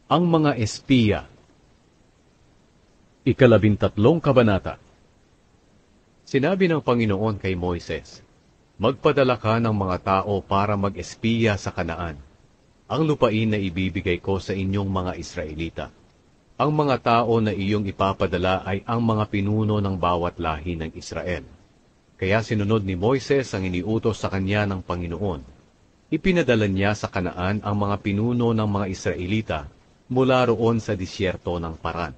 Ang mga espiya. 13 kabanata. Sinabi ng Panginoon kay Moises, "Magpadala ka ng mga tao para mag-espiya sa Kanaan, ang lupain na ibibigay ko sa inyong mga Israelita. Ang mga tao na iyong ipapadala ay ang mga pinuno ng bawat lahi ng Israel." Kaya sinunod ni Moises ang iniutos sa kanya ng Panginoon. Ipinadala niya sa Kanaan ang mga pinuno ng mga Israelita mula roon sa disyerto ng Paran.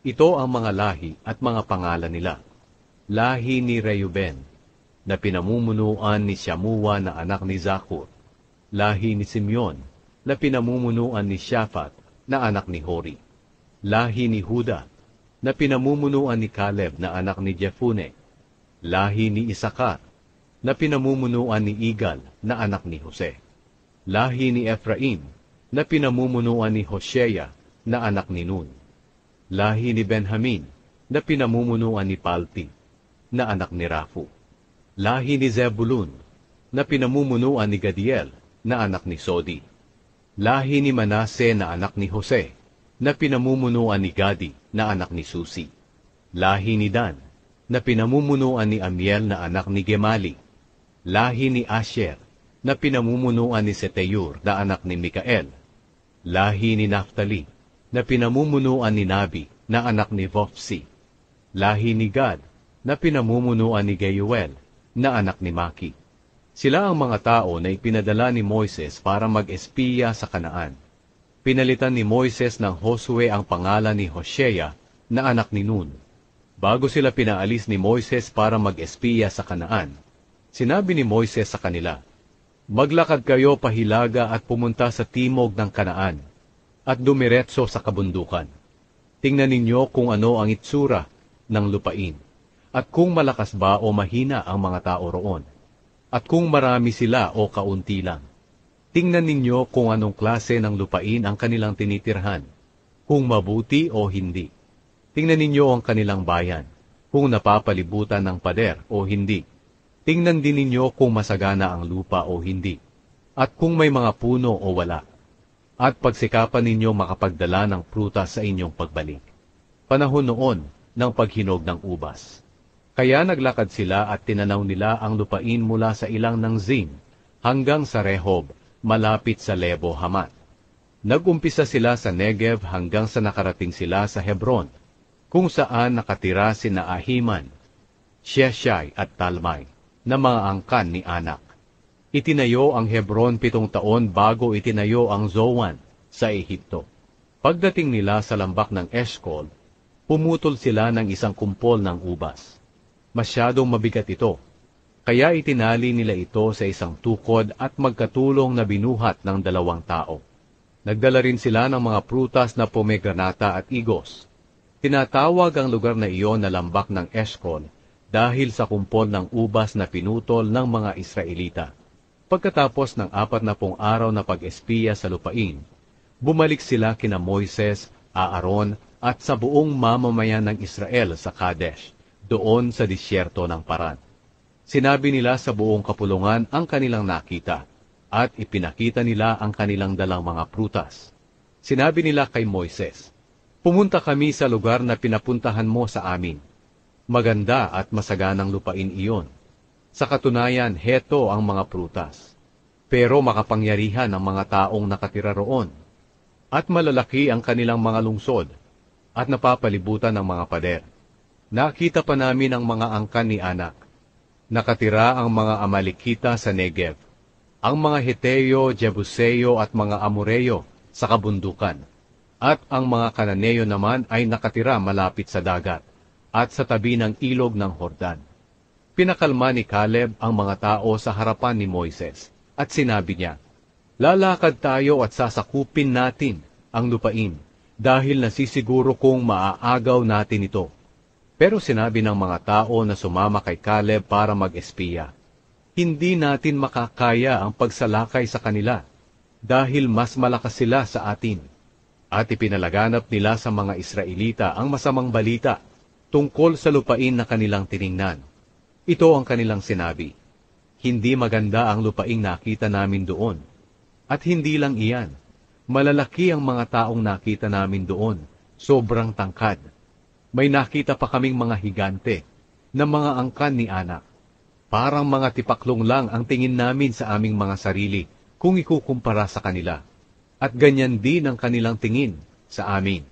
Ito ang mga lahi at mga pangalan nila. Lahi ni Reuben, na pinamumunuan ni Shamua na anak ni Zakur. Lahi ni Simeon, na pinamumunuan ni Shaphat na anak ni Hori. Lahi ni Huda, na pinamumunuan ni Caleb na anak ni Jephunneh. Lahi ni Isakar, na pinamumunuan ni Igal na anak ni Jose. Lahi ni Ephraim, na pinamumunuan ni Hoshea na anak ni Nun. Lahi ni Benjamin, na pinamumunuan ni Palti na anak ni Rafu. Lahi ni Zebulun, na pinamumunuan ni Gadiel na anak ni Sodi. Lahi ni Manase na anak ni Jose, na pinamumunuan ni Gadi na anak ni Susi. Lahi ni Dan, na pinamumunuan ni Amiel na anak ni Gemali. Lahi ni Asher, na pinamumunuan ni Seteyur na anak ni Mikael. Lahi ni Naphtali, na pinamumunuan ni Nabi na anak ni Vophsi. Lahi ni Gad, na pinamumunuan ni Geuel na anak ni Maki. Sila ang mga tao na ipinadala ni Moises para mag-espiya sa Kanaan. Pinalitan ni Moises ng Josue ang pangalan ni Hoshea na anak ni Nun. Bago sila pinaalis ni Moises para mag-espiya sa Kanaan, sinabi ni Moises sa kanila, "Maglakad kayo pahilaga at pumunta sa timog ng Kanaan, at dumiretso sa kabundukan. Tingnan ninyo kung ano ang itsura ng lupain, at kung malakas ba o mahina ang mga tao roon, at kung marami sila o kaunti lang. Tingnan ninyo kung anong klase ng lupain ang kanilang tinitirhan, kung mabuti o hindi. Tingnan ninyo ang kanilang bayan, kung napapalibutan ng pader o hindi. Tingnan din ninyo kung masagana ang lupa o hindi, at kung may mga puno o wala. At pagsikapan ninyo makapagdala ng prutas sa inyong pagbalik." Panahon noon ng paghinog ng ubas. Kaya naglakad sila at tinanaw nila ang lupain mula sa ilang ng Zin hanggang sa Rehob, malapit sa Lebo Hamat. Nagumpisa sila sa Negev hanggang sa nakarating sila sa Hebron, kung saan nakatira sina Ahiman, Sheshai at Talmai, na mga angkan ni Anak. Itinayo ang Hebron 7 taon bago itinayo ang Zoan sa Ehipto. Pagdating nila sa lambak ng Eshcol, pumutol sila ng isang kumpol ng ubas. Masyadong mabigat ito, kaya itinali nila ito sa isang tukod at magkatulong na binuhat ng 2 tao. Nagdala rin sila ng mga prutas na pomegranata at igos. Tinatawag ang lugar na iyon na lambak ng Eshcol dahil sa kumpol ng ubas na pinutol ng mga Israelita. Pagkatapos ng 40 araw na pag-espiya sa lupain, bumalik sila kina Moises, Aaron at sa buong mamamayan ng Israel sa Kadesh, doon sa disyerto ng Paran. Sinabi nila sa buong kapulungan ang kanilang nakita, at ipinakita nila ang kanilang dalang mga prutas. Sinabi nila kay Moises, "Pumunta kami sa lugar na pinapuntahan mo sa amin. Maganda at masaganang lupain iyon. Sa katunayan, heto ang mga prutas. Pero makapangyarihan ang mga taong nakatira roon. At malalaki ang kanilang mga lungsod, at napapalibutan ng mga pader. Nakita pa namin ang mga angkan ni Anak. Nakatira ang mga Amalekita sa Negev, ang mga Heteo, Jebuseo at mga Amoreyo sa kabundukan. At ang mga Kananeyo naman ay nakatira malapit sa dagat at sa tabi ng ilog ng Hordan." Pinakalma ni Caleb ang mga tao sa harapan ni Moises at sinabi niya, "Lalakad tayo at sasakupin natin ang lupain dahil nasisiguro kong maaagaw natin ito." Pero sinabi ng mga tao na sumama kay Caleb para mag-espiya, "Hindi natin makakaya ang pagsalakay sa kanila dahil mas malakas sila sa atin." At ipinalaganap nila sa mga Israelita ang masamang balita tungkol sa lupain na kanilang tiningnan. Ito ang kanilang sinabi, "Hindi maganda ang lupaing nakita namin doon." At hindi lang iyan, Malalaki ang mga taong nakita namin doon, sobrang tangkad. May nakita pa kaming mga higante, na mga angkan ni Anak. Parang mga tipaklong lang ang tingin namin sa aming mga sarili kung ikukumpara sa kanila. At ganyan din ang kanilang tingin sa amin.